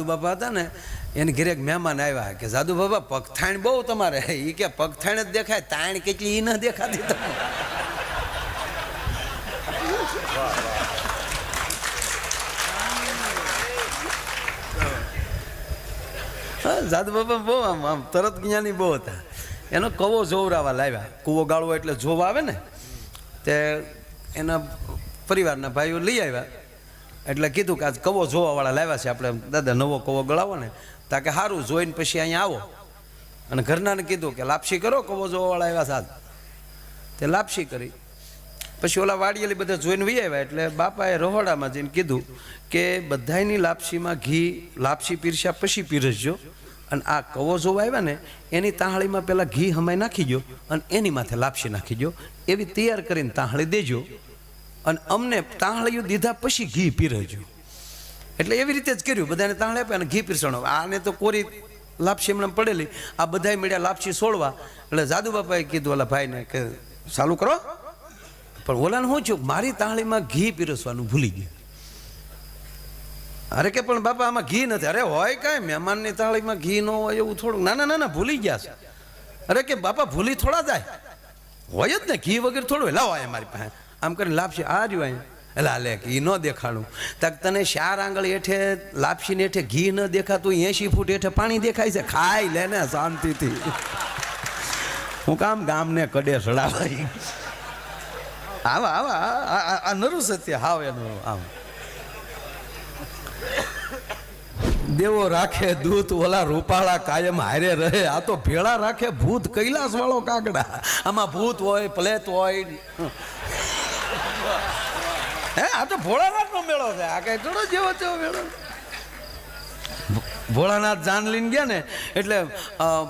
બાપા હતા ને એને ઘરે એક મહેમાન આવ્યા કે જાદુ બાબા પગથાણ બહુ તમારે, એ કે પગથાણ જ દેખાય, તાણ કેટલી એ ન દેખાતી તમે. જાદુ બાપા બહુ આમ તરત જ્ઞાની બહુ હતા. એનો કવો જોવરાવા લાવ્યા. કૂવો ગાળવો એટલે જોવા આવે ને, તે એના પરિવારના ભાઈઓ લઈ આવ્યા. એટલે કીધું કે આજ કવો જોવાવાળા લાવ્યા છે, આપણે દાદા નવો કવો ગળાવો ને. તા કે સારું, જોઈને પછી અહીંયા આવો. અને ઘરનાને કીધું કે લાપસી કરો, કવો જોવાવાળા આવ્યા છે આજ. તે લાપસી કરી. પછી ઓલા વાડિયેલી બધા જોઈને વી આવ્યા. એટલે બાપાએ રહોડામાં જઈને કીધું કે બધાયની લાપસીમાં ઘી, લાપસી પીરસ્યા પછી પીરસજો, અને આ કવો જોવા આવ્યા ને એની તાહળીમાં પહેલાં ઘી હમાઈ નાખી દો અને એની માથે લાપસી નાખી દો, એવી તૈયાર કરીને તાહળી દેજો, અને અમને તાહળીઓ દીધા પછી ઘી પીરસજો. એટલે એવી રીતે જ કર્યું, બધાને તાહળી આપે અને ઘી પીરસણો. આને તો કોરી લાપસી એમણે પડેલી, આ બધાય મળ્યા લાપસી છોડવા. એટલે જાદુ બાપાએ કીધું ઓલા ભાઈને કે ચાલુ કરો. પણ ઓલાને શું થયું, મારી તાહળીમાં ઘી પીરસવાનું ભૂલી ગયા. અરે કે પણ બાપા આમાં ઘી નથી. અરે હોય કાંઈ, મહેમાનની તાળીમાં ઘી ન હોય એવું થોડુંક. ના ના ના ભૂલી ગયા છે. અરે કે બાપા ભૂલી થોડા જાય, હોય જ ને ઘી વગર થોડું. લાવો હોય મારી પાસે, આમ કરીને લાપસી આ રહ્યું અહીંયા. એટલે લે ઘી ન દેખાડું. તક તને 4 આંગળી હેઠે લાપસીને હેઠે ઘી ન દેખાતું, 80 ફૂટ હેઠે પાણી દેખાય છે. ખાઈ લે ને શાંતિથી. હું કામ ગામને કડે સડાવાય. આવા આવા આ નરું સત્ય હાવ એનું. આમ દેવો રાખે દૂત, ઓલા રૂપાળા કાયમ હારે રહે. આ તો ભેળા રાખે ભૂત, કૈલાસ વાળો કાગડા. આમાં ભૂત હોય, પ્લેત હોય. હે આ તો ભોળાનાથ નો મેળો છે. આ કઈ થોડો જેવો તેવો મેળો. ભોળાનાથ જાન લઈને ગયા ને, એટલે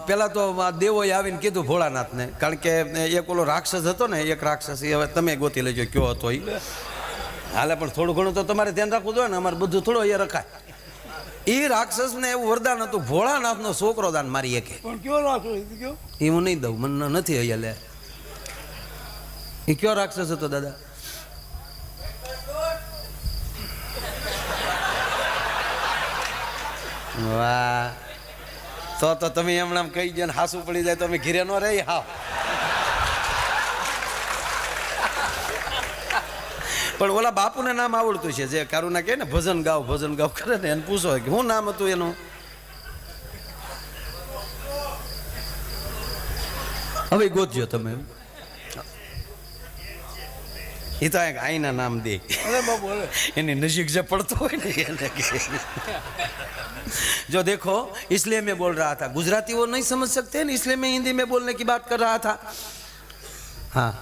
પેલા તો દેવોએ આવીને કીધું ભોળાનાથને, કારણ કે એક ઓલો રાક્ષસ હતો ને, એક રાક્ષસ, હવે તમે ગોતી લેજો કયો હતો એ. હાલે પણ થોડું ઘણું તો તમારે ધ્યાન રાખવું જોઈએ ને, અમારે બધું થોડું અહીંયા રખાય. એ રાક્ષસ ને એવું વરદાન હતું, ભોળાનાથ નો છોકરો દાન મારી એકે. એ હું નહીં દઉં, મને નથી અહીંયા લે. એ કયો રાક્ષસ હતો દાદા? વાહ, તો તમે એમણામ કહી ગયા ને હાસું પડી જાય તો અમે ઘીરે નો રહી. હા, પણ ઓલા બાપુને નામ આવડતું છે, જે કારુના કહે ને ભજન ગાવ કરે ને, એને પૂછો કે શું નામ હતું એનું. હવે ગોતજો તમે. એ તો આઈના નામ દે. એની નજીક જે પડતો હોય ને એને जो देखो इसलिए मैं बोल रहा था, गुजराती वो नहीं समझ सकते ना, इसलिए मैं हिंदी में बोलने की बात कर रहा था. हाँ,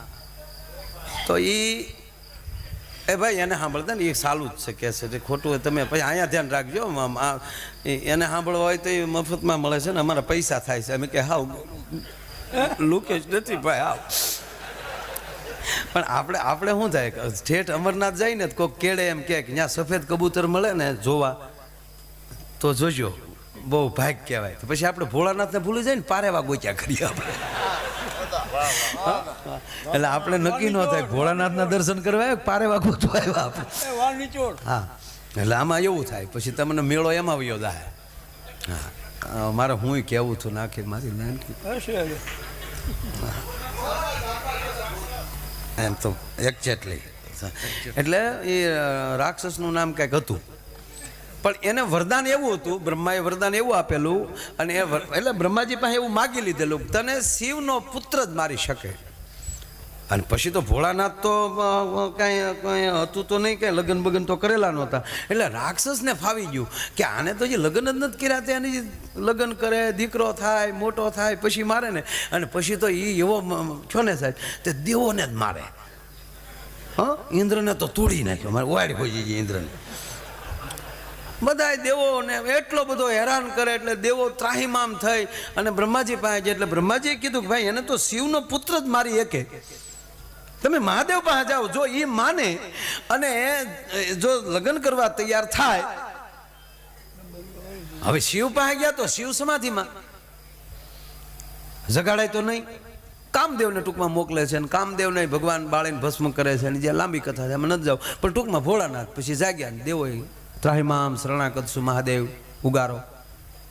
तो એ ભાઈ એને સાંભળતા ને એ સાલું જ છે કે છે, ખોટું હોય તમે પછી અહીંયા ધ્યાન રાખજો. એને સાંભળવા હોય તો એ મફતમાં મળે છે ને, અમારા પૈસા થાય છે. અમે કે હાવ લુકેશ નથી ભાઈ હાવ. પણ આપણે શું થાય, ઠેઠ અમરનાથ જાય ને કોઈક કેળે એમ કે ત્યાં સફેદ કબૂતર મળે ને જોવા, તો જોજો બહુ ભાગ કહેવાય. તો પછી આપણે ભોળાનાથને ભૂલી જાય ને, પારેવા ગોચ્યા કરીએ આપણે. એટલે આપણે નક્કી ન થાય ભોળાનાથના દર્શન કરવા પારેવા ગોતવા આવ્યા આપણે. હા, એટલે આમાં એવું થાય પછી તમને મેળો એમાં આવ્યો જાય. હા, મારે હું કહેવું છું નાખી મારી નાનકી એમ તો એક્ઝેક્ટલી. એટલે એ રાક્ષસનું નામ કંઈક હતું, પણ એને વરદાન એવું હતું, બ્રહ્માએ વરદાન એવું આપેલું, અને એટલે બ્રહ્માજી પાસે એવું માગી લીધેલું, તને શિવનો પુત્ર જ મારી શકે. અને પછી તો ભોળાનાથ તો કાંઈ હતું તો નહીં, કાંઈ લગ્ન બગન તો કરેલા નહોતા. એટલે રાક્ષસને ફાવી ગયું કે આને તો જે લગ્ન જ નથી કર્યા, તેની લગ્ન કરે, દીકરો થાય, મોટો થાય, પછી મારે ને. અને પછી તો એ એવો છો ને સાહેબ, તે દેવોને જ મારે. હા, ઇન્દ્રને તો તોડી નાખ્યો, મારે વાડ હોઈ જઈએ ઇન્દ્રને. બધા દેવોને એટલો બધો હેરાન કરે, એટલે દેવો ત્રાહિમામ થઈ અને બ્રહ્માજી પાસે જાય. એટલે બ્રહ્માજીએ કીધું કે ભાઈ એને તો શિવનો પુત્ર જ મારી એકે, તમે મહાદેવ પાસે જાઓ. જો એ માને અને જો લગ્ન કરવા તૈયાર થાય. હવે શિવ પાસે ગયા તો શિવ સમાધિમાં જગાડાય તો નહીં. કામદેવને ટૂંકમાં મોકલે છે, અને કામદેવને ભગવાન બાળીને ભસ્મ કરે છે, અને જ્યાં લાંબી કથા છે એમાં નથી જાવ, પણ ટૂંકમાં ભોળાનાથ પછી જાગ્યા ને દેવોએ ત્રાહિમામ શરણાગતસુ મહાદેવ ઉગારો.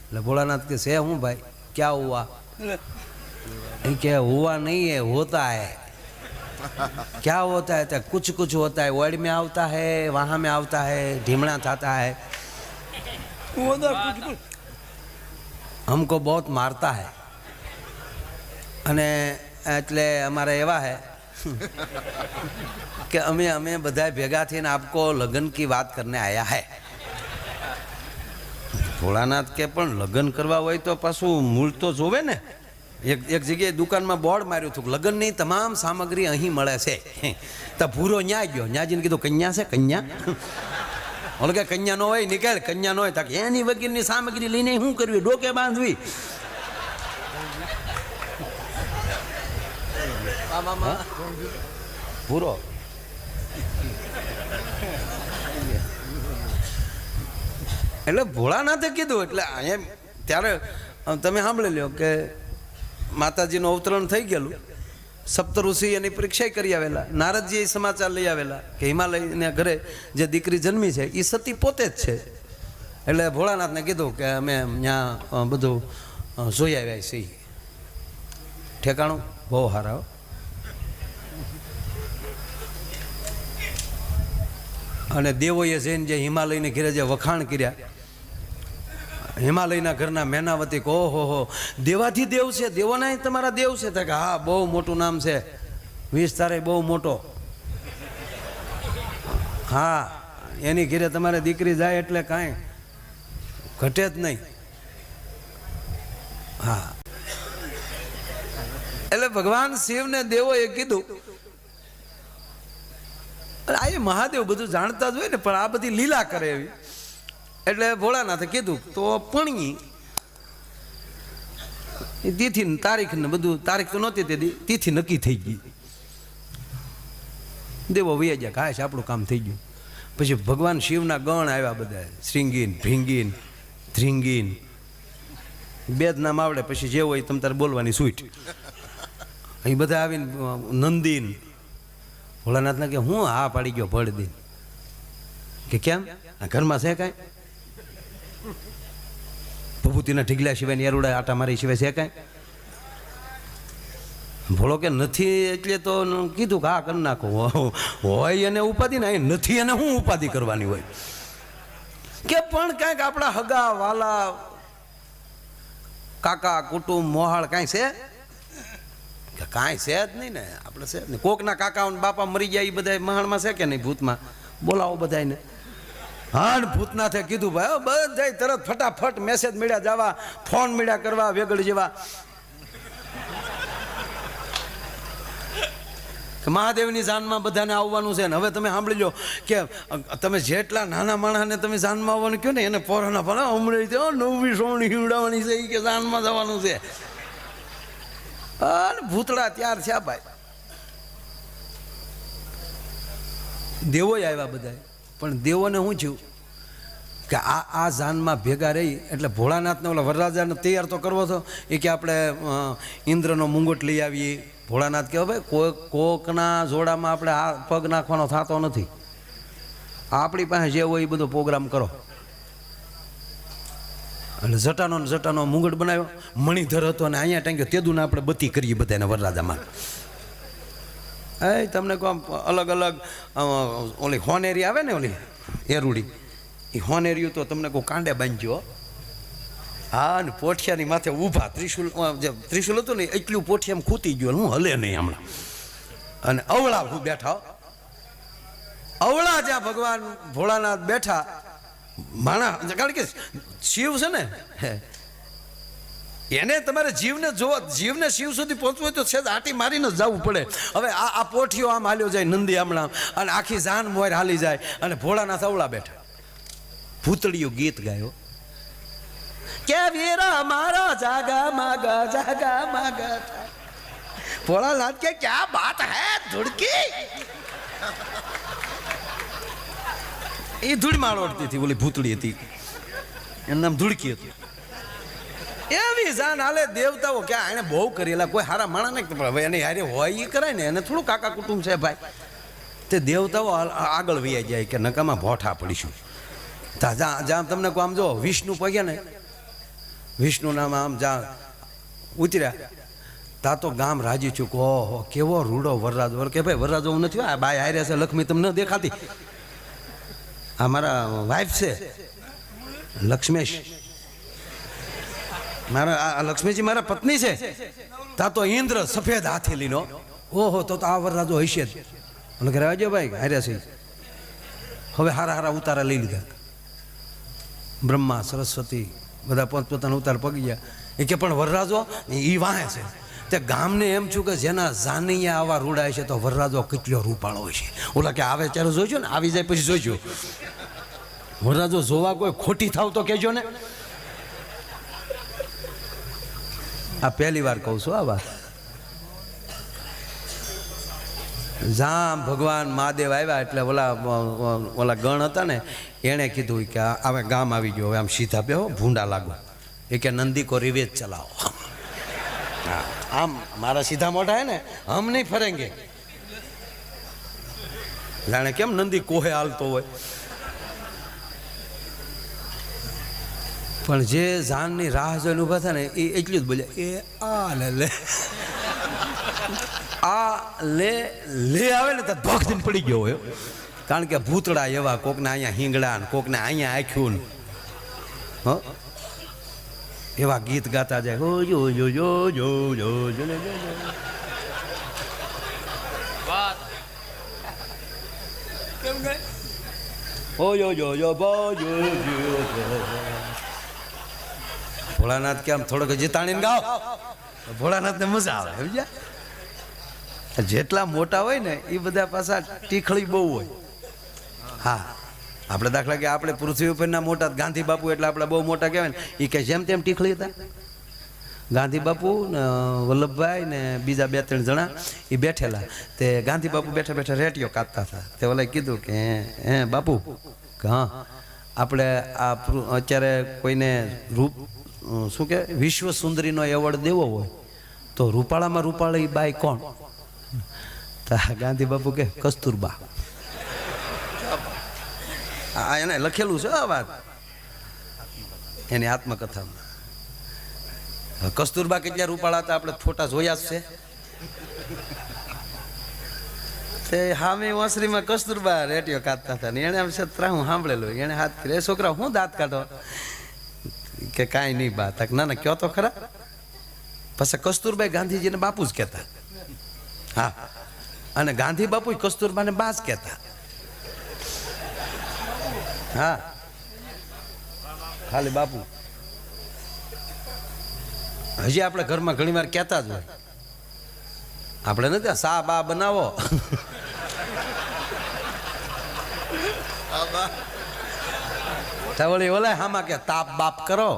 એટલે ભોળાનાથ કે છે હું ભાઈ ક્યાં હુआ? એ કે હુआ नहीं है होता है. क्या होता है? कुछ कुछ होता है, वर्ड में આવતા है, वहाँ में આવતા है, ढीमड़ा થતા है, हमको बहुत मारता है. અને એટલે અમારે એવા હે કે અમે બધા ભેગા થઈને આપકો લગ્ન કી વાત કરને આયા હે. ભોળાનાથ કે પણ લગ્ન કરવા હોય તો પાછું મૂળ તો જોવે ને. એક જગ્યાએ દુકાનમાં બોર્ડ માર્યું હતું લગ્નની તમામ સામગ્રી અહીં મળે છે. તો ભૂરો ન્યા ગયો, ન્યાજીને કીધું કન્યા છે કન્યા? ઓલો કે કન્યા નો હોય નીકળ, કન્યા નો હોય તો એની વગરની સામગ્રી લઈને શું કરવી, ડોકે બાંધવી. ભૂરો એટલે ભોળાનાથે કીધું. એટલે અહીંયા ત્યારે તમે સાંભળી લ્યો કે માતાજીનું અવતરણ થઈ ગયેલું. સપ્તઋષિ એની પરીક્ષા કરી આવેલા. નારદજી એ સમાચાર લઈ આવેલા કે હિમાલયના ઘરે જે દીકરી જન્મી છે એ સતી પોતે જ છે. એટલે ભોળાનાથને કીધું કે અમે ત્યાં બધું જોઈ આવ્યા છીએ. ઠેકાણું બહુ સારા. અને દેવોએ જઈને જે હિમાલયને ઘેરે જે વખાણ કર્યા, હિમાલયના ઘરના મેનાવતી કહો હો દેવાથી દેવ છે, દેવોના તમારા દેવ છે? કે હા બહુ મોટું નામ છે, વિસ્તાર બહુ મોટો. હા એની ઘેરે તમારે દીકરી જાય એટલે કાંઈ ઘટે જ નહીં. હા એટલે ભગવાન શિવને દેવોએ કીધું. આ એ મહાદેવ બધું જાણતા જ હોય ને, પણ આ બધી લીલા કરે એવી. એટલે ભોળાનાથે કીધું તો પણ્યી તિથિ તારીખ ને બધું, તારીખ તો નહોતી તે તિથિ નક્કી થઈ ગઈ. દેવો વૈયા ગયા, કાશ આપણું કામ થઈ ગયું. પછી ભગવાન શિવના ગણ આવ્યા બધા, શ્રીંગીન ભીંગીન ધ્રીંગીન, બે જ નામ આવડે પછી જે હોય તમ તારે બોલવાની સૂટ. અહીં બધા આવીને નંદીન. ભોળાનાથને કે હું હા પાડી ગયો ભળદીન. કે કેમ ઘરમાં છે કાંઈ? ભભૂતિના ઢીગલા સિવાય યારુડા આટા મારી સિવાય છે કાંઈ? ભોળો કે નથી. એટલે તો કીધું કે હા કરી નાખો. હોય એને ઉપાધિ ને નથી એને શું ઉપાધિ કરવાની હોય? કે પણ કાંઈક આપણા હગા વાલા કાકા કુટુંબ મોહાળ કાંઈ છે? કાંઈ છે જ નહીં ને. આપણે છે જ નહીં. કોકના કાકા બાપા મરી ગયા એ બધા મહાણમાં છે કે નહીં? ભૂતમાં બોલાવો બધાને. હા ભૂતનાથે કીધું ભાઈ બધા તરત ફટાફટ મેસેજ મળ્યા જવા, ફોન મળ્યા કરવા વેગળ જેવા. મહાદેવની જાનમાં બધાને આવવાનું છે. ને હવે તમે સાંભળી લો કે તમે જેટલા નાના માણસને તમે જાનમાં આવવાનું કહો ને એને પોરાના પણ હમણાં તો નવી સોણી હિવડાવવાની છે એ કે જાનમાં જવાનું છે. અને ભૂતળા ત્યાર થયા ભાઈ. દેવો આવ્યા બધા. પણ દેવોને શું થયું કે આ જાનમાં ભેગા રહી એટલે ભોળાનાથને ઓલા વરરાજાને તૈયાર તો કરવો હતો. એ કે આપણે ઇન્દ્રનો મુંગટ લઈ આવીએ. ભોળાનાથ કહે ભાઈ કોકના જોડામાં આપણે આ પગ નાખવાનો થતો નથી. આપણી પાસે જે હોય એ બધો પ્રોગ્રામ કરો. એટલે જટાનો મુંગટ બનાવ્યો. મણિધર હતો અને અહીંયા ટાંગ્યો. તેદુને આપણે બત્તી કરીએ બધાને વરરાજામાં. એ તમને કહો અલગ અલગ ઓલી હોનેરી આવે ને ઓલી એરુડી, એ હોનેરિયું તો તમને કહું કાંડે બાંધ્યો. હા ને પોઠિયાની માથે ઊભા ત્રિશુલ, જે ત્રિશુલ હતું ને એટલું પોઠિયામાં ખૂતી ગયો. હું હલે નહીં હમણાં. અને અવળા હું બેઠા. અવળા જ્યાં ભગવાન ભોળાનાથ બેઠા માણા. કારણ કે શિવ છે ને એને તમારે જીવને શિવ સુધી પહોંચવું હોય તો છે આટી મારીને જવું પડે. હવે આ પોઠિયો આમ હાલ્યો જાય નંદી હમણાં, અને આખી જાન મોર હાલી જાય. અને ભોળાનાથ અવળા બેઠા. ભૂતળિયું ગીત ગાયો કે વીરા મારા જાગા માગા. ભોળાનાથ કે ક્યા બાત હૈ ધુડકી. એ ધૂળમાળ ઓળતી હતી. ઓલી ભૂતળી હતી એનું નામ ધુડકી હતું. એવી જાન હાલે. દેવતાઓ ક્યાં એને બહુ કરેલા. કોઈ હારા માણા નહીં. હવે એને હારે હોય એ કરાય ને. એને થોડું કાકા કુટુંબ છે ભાઈ. તે દેવતાઓ આગળ વૈયા જાય કે નકામાં ભોઠા પડીશું. જ્યાં તમને આમ જો વિષ્ણુ પગ્યા ને, વિષ્ણુ નામ આમ જ્યાં ઉતર્યા ત્યાં તો ગામ રાજી ચૂક. ઓહો કેવો રૂડો વરરાજો. કે ભાઈ વરરાજો હું નથી, આ બાય હારે છે લક્ષ્મી તમને દેખાતી, આ મારા વાઈફ છે લક્ષ્મેશ, મારા આ લક્ષ્મીજી મારા પત્ની છે. તા તો ઇન્દ્ર સફેદ હાથેલીનો. ઓહો તો આ વરરાજો હશે જ. અને ઘરે આવજો ભાઈ હારે છે. હવે હારા હારા ઉતારા લઈ લીધા. બ્રહ્મા સરસ્વતી બધા પોતપોતાના ઉતાર પગી ગયા. એ કે પણ વરરાજો એ વાહે છે. તે ગામને એમ છું કે જેના જાનૈયા આવા રૂડાય છે તો વરરાજો કેટલો રૂપાળો હોય છે. ઓલા કે આવે ત્યારે જોઈજો ને, આવી જાય પછી જોઈજો. વરરાજો જોવા કોઈ ખોટી થાવ તો કહેજો ને. આ પહેલી વાર કહું છું આ વાત. જામ ભગવાન મહાદેવ આવ્યા એટલે ઓલા ગણ હતા ને એણે કીધું કે હવે ગામ આવી ગયો, હવે આમ સીધા બેહો, ભૂંડા લાગો. એ કે નંદી કો રિવેજ ચલાવો. આમ મારા સીધા મોઢા હે ને હમ નહીં ફરેંગે. જાણે કેમ નંદી કોહે હાલતો હોય. પણ જે જાનની રાહ જોઈને ઊભા થાય ને એ એટલું જ બોલ્યા, એ આ લે આ લે આવે ને તો ભોખ દિન પડી ગયો હોય. કારણ કે ભૂતળા એવા, કોકને અહીંયા હિંગડા ને કોકને અહીંયા આખ્યું ને એવા ગીત ગાતા જાય. હો જો જો જો જો જો જો હો જો જો જો બો જો ભોળાનાથ કે આમ થોડોક જીતાણીને ગાઓ, ભોળાનાથને મજા આવે. સમજ્યા? જેટલા મોટા હોય ને એ બધા પાછા ટીખળી બહુ હોય. હા, આપણે દાખલા કે આપણે પૃથ્વી ઉપરના મોટા ગાંધી બાપુ એટલે આપણે બહુ મોટા કહેવાય ને, એ કે જેમ તેમ ટીખળી હતા. ગાંધી બાપુ ને વલ્લભભાઈ ને બીજા 2-3 જણા એ બેઠેલા. તે ગાંધી બાપુ બેઠા બેઠા રેટીઓ કાઢતા હતા. તે ઓલા કીધું કે હે બાપુ કે હા આપણે આ અત્યારે કોઈને રૂપ શું કે વિશ્વ સુંદરીનો એવોર્ડ દેવો હોય તો રૂપાળામાં રૂપાળી બાઈ કોણ? ગાંધી બાપુ કે કસ્તુરબા. એને લખેલું છે આ વાત એની આત્મકથામાં. કસ્તુરબા કેટલા રૂપાળા હતા આપણે ફોટા જોયા જ છે. તે હામી ઓસરીમાં કસ્તુરબા રેટીઓ કાઢતા હતા ને એને આમ હું સાંભળેલું. એને હાથ કરી, છોકરા હું દાંત કાઢો? કે કાંઈ નહીં બા. તક ના ના કયો તો ખરા. પછી કસ્તુરબાઈ ગાંધીજીને બાપુ જ કહેતા. હા, અને ગાંધી બાપુ કસ્તુરબાને બા જ કહેતા. હા, ખાલી બાપુ. હજી આપણે ઘરમાં ઘણી વાર કહેતા જ હોય. આપણે નથી સા બા બનાવો. વળી ઓલા હામાં કે તાપ બાપ કરો.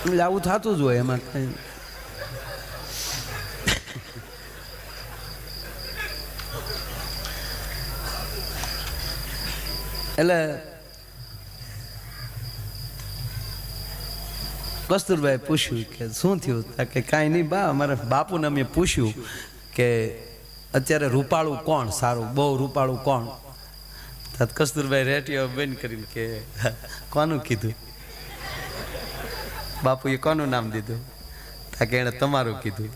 એટલે આવું થતું જ હોય એમાં કઈ. એટલે કસ્તુરબાઈ પૂછ્યું કે શું થયું? કે કાંઈ નહીં બા, અમારા બાપુને અમે પૂછ્યું કે અત્યારે રૂપાળું કોણ સારું, બહુ રૂપાળું કોણ? તત કસ્તુરબાઈ રેટીઓ બંધ કરીને કે કોનું કીધું? બાપુએ કોનું નામ દીધું? કે એણે તમારું કીધું.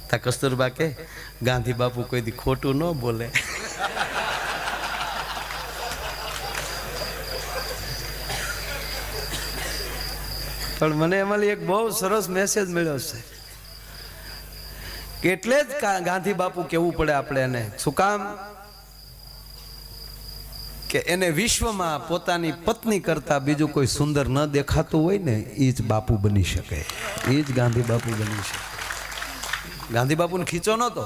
તા કસ્તુરબા કે ગાંધી બાપુ કોઈ દી ખોટું ન બોલે. પણ મને એમાંથી એક બહુ સરસ મેસેજ મળ્યો છે. એટલે જ ગાંધી બાપુ કહેવું પડે આપણે એને. શું કામ? કે એને વિશ્વમાં પોતાની પત્ની કરતા બીજું કોઈ સુંદર ન દેખાતું હોય ને એ જ બાપુ બની શકે. એ જ ગાંધી બાપુ બની શકે. ગાંધી બાપુને ખીચો નહોતો.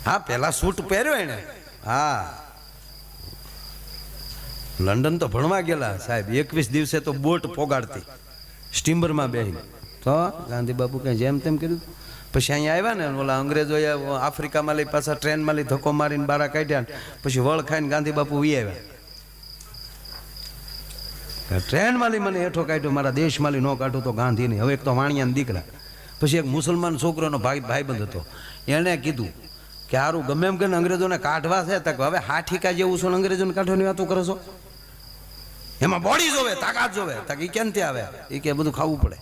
હા, પેલા સૂટ પહેર્યો એને. હા, લંડન તો ભણવા ગયેલા સાહેબ. 21 દિવસે તો બોટ પોગાડતી સ્ટીમરમાં બેસી. તો ગાંધી બાપુ કંઈ જેમ તેમ કર્યું. પછી અહીંયા આવ્યા ને ઓલા અંગ્રેજોએ આફ્રિકામાં લઈ પાછા ટ્રેનમાં લઈ ધક્કો મારીને બારા કાઢ્યા. પછી વળ ખાઈને ગાંધી બાપુ વી આવ્યા. ટ્રેનમાં લઈ મને હેઠો કાઢ્યો, મારા દેશમાં લઈ ન કાઢો તો ગાંધી નહીં. હવે એક તો વાણિયાના દીકરા. પછી એક મુસલમાન છોકરોનો ભાઈબંધ હતો. એણે કીધું કે સારું ગમે એમ કરીને અંગ્રેજોને કાઢવા છે તો હવે હા ઠીકા જેવું છો ને અંગ્રેજોને કાઢવાની વાતો કરો છો, એમાં બોડી જોવે, તાકાત જોવે, તો એ ક્યાંથી આવે? એ કે બધું ખાવું પડે.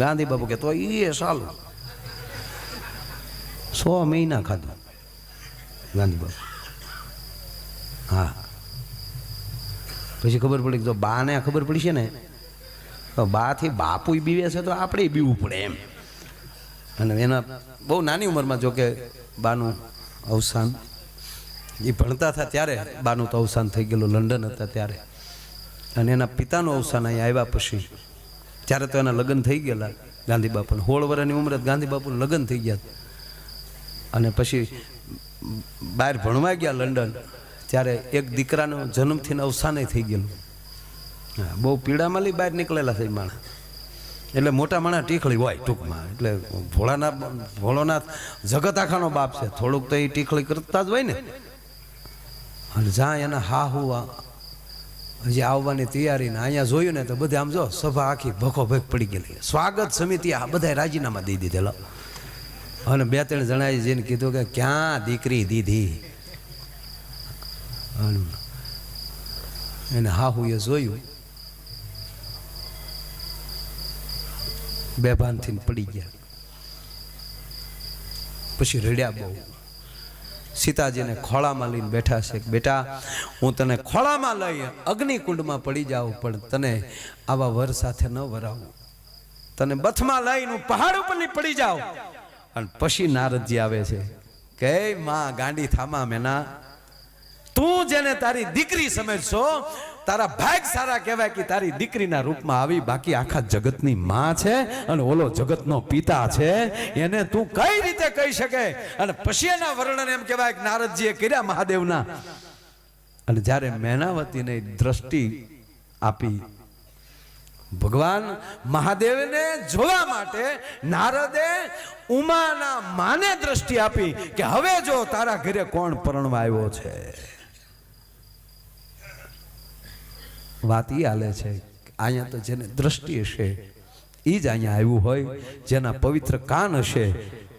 ગાંધી બાપુ કે તો એ સાલું 100 મહિના ખાધું ગાંધી બાપુ. હા, પછી ખબર પડી, જો બાને ખબર પડી છે ને, તો બાથી બાપુ બીવે છે તો આપણે બીવું પડે એમ. અને એના બહુ નાની ઉંમરમાં જો કે બાનું અવસાન, એ ભણતા હતા ત્યારે બાનું તો અવસાન થઈ ગયેલું, લંડન હતા ત્યારે. અને એના પિતાનું અવસાન અહીંયા આવ્યા પછી, ત્યારે તો એના લગ્ન થઈ ગયેલા ગાંધી બાપુને. 16 વર્ષની ઉંમરે ગાંધી બાપુને લગ્ન થઈ ગયા. અને પછી બહાર ભણવા ગયા લંડન, ત્યારે એક દીકરાનો જન્મથી અવસાન થઈ ગયેલું. હા, બહુ પીડામાં લઈ બહાર નીકળેલા છે માણસ. એટલે મોટા માણસ ટીખળી હોય ટૂંકમાં. એટલે ભોળોનાથ જગત આખાનો બાપ છે, થોડુંક તો એ ટીખળી કરતા જ હોય ને. અને જ્યાં એના હા હું હજી આવવાની તૈયારી ને અહીંયા જોયું ને તો બધે આમ જો સભા આખી ભખો ભેગ પડી ગયેલી. સ્વાગત સમિતિ આ બધા રાજીનામા દઈ દીધેલો. અને 2-3 જણાએ જઈને કીધું કે ક્યાં દીકરી દીધી. એને હા હું એ જોયું, બેભાનથી પડી ગયા. પછી રડ્યા બહુ. સીતાજીને ખોળામાં લઈને બેઠા છે, બેટા હું તને ખોળામાં લઈ અગ્નિકુંડમાં પડી જાઉં, પણ તને આવા વર સાથે ન વરાવું. તને બથમાં લઈને હું પહાડ ઉપર પડી જાઉં. અને પછી નારદજી આવે છે કે માં ગાંડી થામા મેના, તું જેને તારી દીકરી સમજશો, તારા ભાગ સારા કહેવાય કે તારી દીકરીના રૂપમાં આવી. બાકી આખા જગતની માં છે અને ઓલો જગતનો પિતા છે, એને તું કઈ રીતે કહી શકે? અને પછી એના વર્ણન એમ કહેવાય કે નારદજીએ કર્યા મહાદેવના. અને જ્યારે મેનાવતીને દ્રષ્ટિ આપી ભગવાન મહાદેવને જોવા માટે, નારદે ઉમાના માને દ્રષ્ટિ આપી કે હવે જો તારા ઘરે કોણ પરણવા આવ્યો છે. વાત એ હાલે છે, અહીંયા તો જેને દ્રષ્ટિ હશે એ જ અહીંયા આવ્યું હોય, જેના પવિત્ર કાન હશે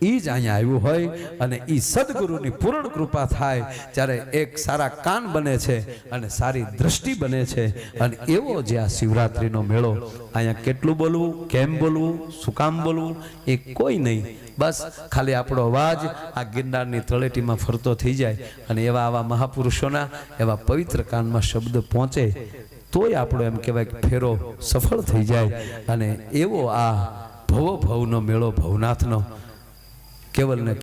એ જ અહીંયા આવ્યું હોય. અને એ સદગુરુની પૂર્ણ કૃપા થાય ત્યારે એક સારા કાન બને છે અને સારી દ્રષ્ટિ બને છે. અને એવો જે આ શિવરાત્રિનો મેળો, અહીંયા કેટલું બોલવું, કેમ બોલવું, શું કામ બોલવું એ કોઈ નહીં. બસ ખાલી આપણો અવાજ આ ગિરનારની તળેટીમાં ફરતો થઈ જાય અને એવા આવા મહાપુરુષોના એવા પવિત્ર કાનમાં શબ્દ પહોંચે તોય આપણો એમ કહેવાય કે ફેરો સફળ થઈ જાય. અને એવો આ ભવો ભવનો મેળો ભવનાથનો કેવલ ને